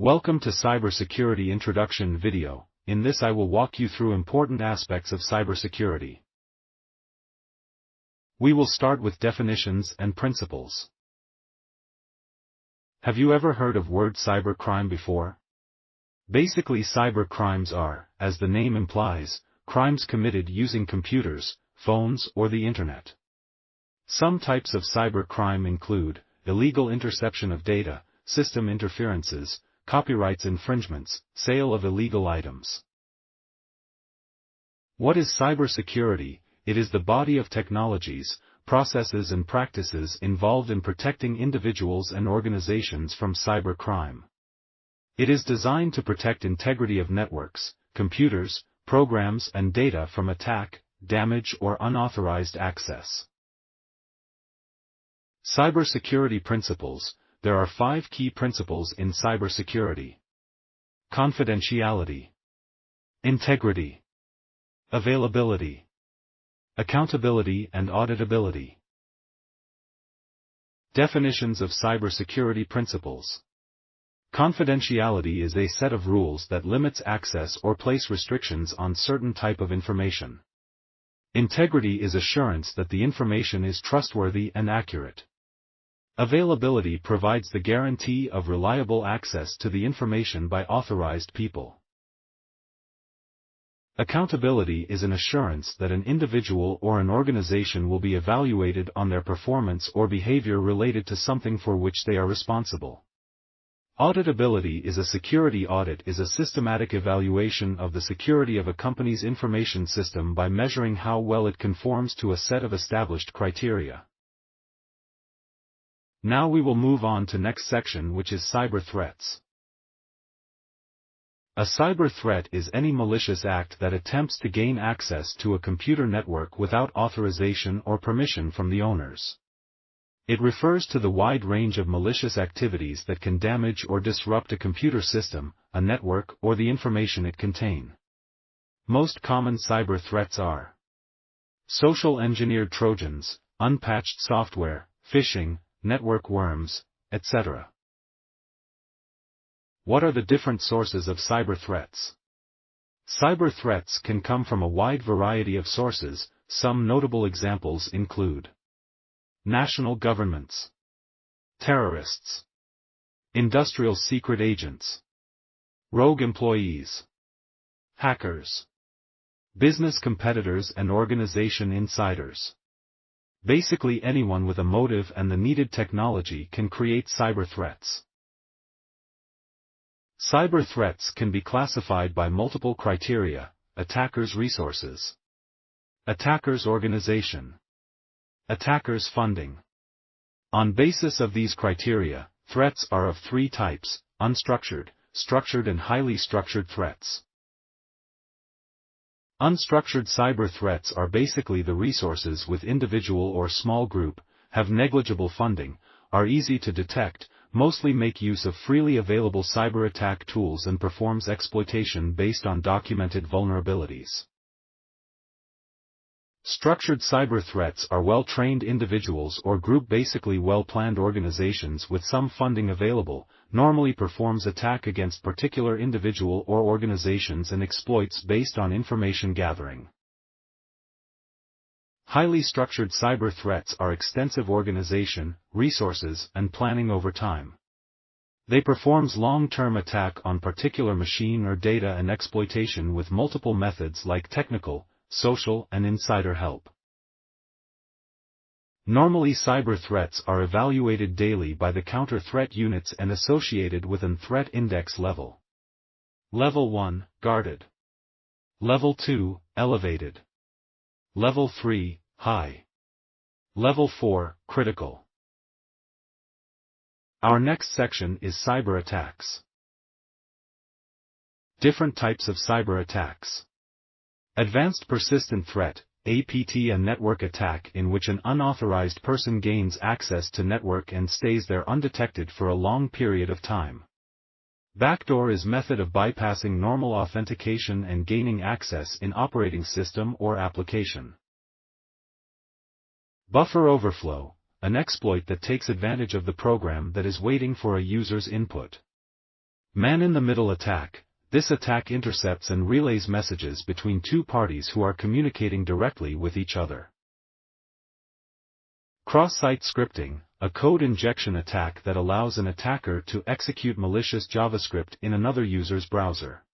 Welcome to Cybersecurity Introduction video. In this I will walk you through important aspects of cybersecurity. We will start with definitions and principles. Have you ever heard of word cybercrime before? Basically, cybercrimes are, as the name implies, crimes committed using computers, phones, or the internet. Some types of cybercrime include illegal interception of data, system interferences, copyrights infringements, sale of illegal items. What is cybersecurity? It is the body of technologies, processes and practices involved in protecting individuals and organizations from cybercrime. It is designed to protect integrity of networks, computers, programs and data from attack, damage or unauthorized access. Cybersecurity principles. There are 5 key principles in cybersecurity: confidentiality, integrity, availability, accountability and auditability. Definitions of cybersecurity principles. Confidentiality is a set of rules that limits access or place restrictions on certain type of information. Integrity is assurance that the information is trustworthy and accurate. Availability provides the guarantee of reliable access to the information by authorized people. Accountability is an assurance that an individual or an organization will be evaluated on their performance or behavior related to something for which they are responsible. Auditability is a security audit is a systematic evaluation of the security of a company's information system by measuring how well it conforms to a set of established criteria. Now we will move on to next section, which is cyber threats. A cyber threat is any malicious act that attempts to gain access to a computer network without authorization or permission from the owners. It refers to the wide range of malicious activities that can damage or disrupt a computer system, a network, or the information it contains. Most common cyber threats are social engineered trojans, unpatched software, phishing, network worms, etc. What are the different sources of cyber threats? Cyber threats can come from a wide variety of sources. Some notable examples include national governments, terrorists, industrial secret agents, rogue employees, hackers, business competitors and organization insiders. Basically, anyone with a motive and the needed technology can create cyber threats. Cyber threats can be classified by multiple criteria: attackers' resources, attackers' organization, attackers' funding. On basis of these criteria, threats are of 3 types: unstructured, structured and highly structured threats. Unstructured cyber threats are basically the resources with individual or small group, have negligible funding, are easy to detect, mostly make use of freely available cyber attack tools and performs exploitation based on documented vulnerabilities. Structured cyber threats are well-trained individuals or group, basically well-planned organizations with some funding available, normally performs attack against particular individual or organizations and exploits based on information gathering. Highly structured cyber threats are extensive organization, resources, and planning over time. They performs long-term attack on particular machine or data and exploitation with multiple methods like technical, social, and insider help. Normally, cyber threats are evaluated daily by the counter-threat units and associated with an threat index level. Level 1, guarded. Level 2, elevated. Level 3, high. Level 4, critical. Our next section is cyber attacks. Different types of cyber attacks. Advanced persistent threat, APT, a network attack in which an unauthorized person gains access to network and stays there undetected for a long period of time. Backdoor is method of bypassing normal authentication and gaining access in operating system or application. Buffer overflow, an exploit that takes advantage of the program that is waiting for a user's input. Man-in-the-middle attack. This attack intercepts and relays messages between two parties who are communicating directly with each other. Cross-site scripting, a code injection attack that allows an attacker to execute malicious JavaScript in another user's browser.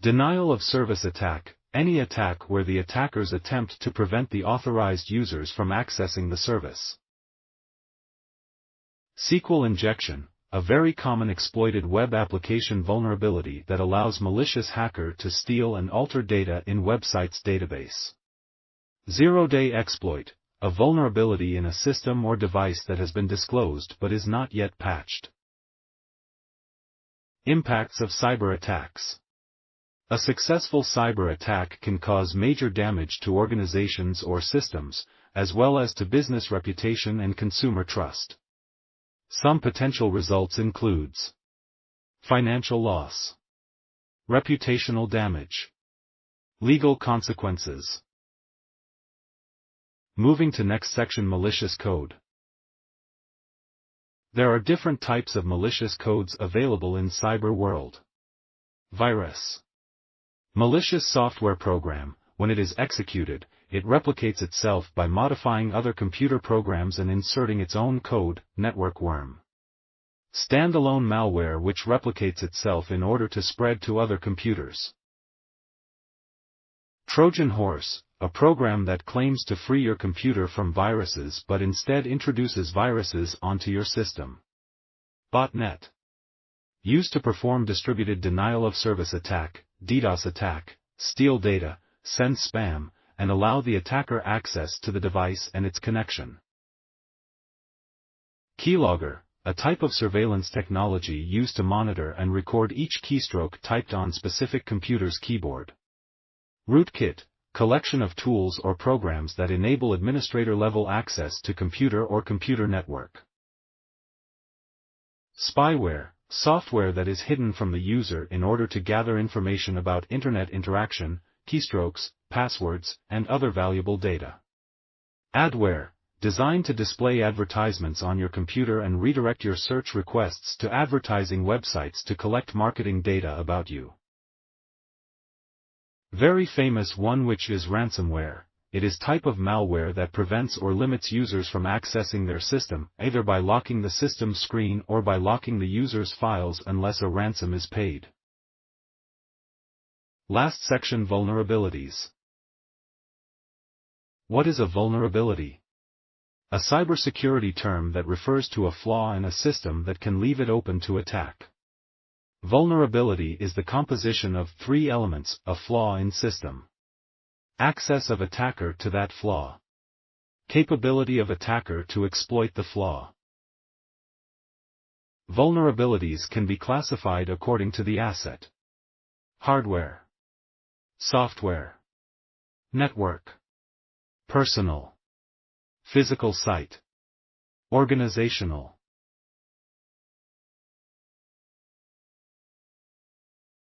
Denial of service attack, any attack where the attackers attempt to prevent the authorized users from accessing the service. SQL injection, a very common exploited web application vulnerability that allows malicious hacker to steal and alter data in website's database. Zero-day exploit, a vulnerability in a system or device that has been disclosed but is not yet patched. Impacts of cyber attacks. A successful cyber attack can cause major damage to organizations or systems, as well as to business reputation and consumer trust. Some potential results includes financial loss, reputational damage, legal consequences. Moving to next section, malicious code. There are different types of malicious codes available in cyber world. Virus. Malicious software program. When it is executed, it replicates itself by modifying other computer programs and inserting its own code. Network worm. Standalone malware which replicates itself in order to spread to other computers. Trojan horse, a program that claims to free your computer from viruses but instead introduces viruses onto your system. Botnet. Used to perform distributed denial of service attack, DDoS attack, steal data, send spam, and allow the attacker access to the device and its connection. Keylogger, a type of surveillance technology used to monitor and record each keystroke typed on specific computer's keyboard. Rootkit, collection of tools or programs that enable administrator-level access to computer or computer network. Spyware, software that is hidden from the user in order to gather information about internet interaction, keystrokes, passwords, and other valuable data. Adware, designed to display advertisements on your computer and redirect your search requests to advertising websites to collect marketing data about you. Very famous one which is ransomware. It is type of malware that prevents or limits users from accessing their system, either by locking the system screen or by locking the user's files unless a ransom is paid. Last section, vulnerabilities. What is a vulnerability? A cybersecurity term that refers to a flaw in a system that can leave it open to attack. Vulnerability is the composition of three elements: a flaw in system, access of attacker to that flaw, capability of attacker to exploit the flaw. Vulnerabilities can be classified according to the asset: hardware, software, network, personal, physical site, organizational.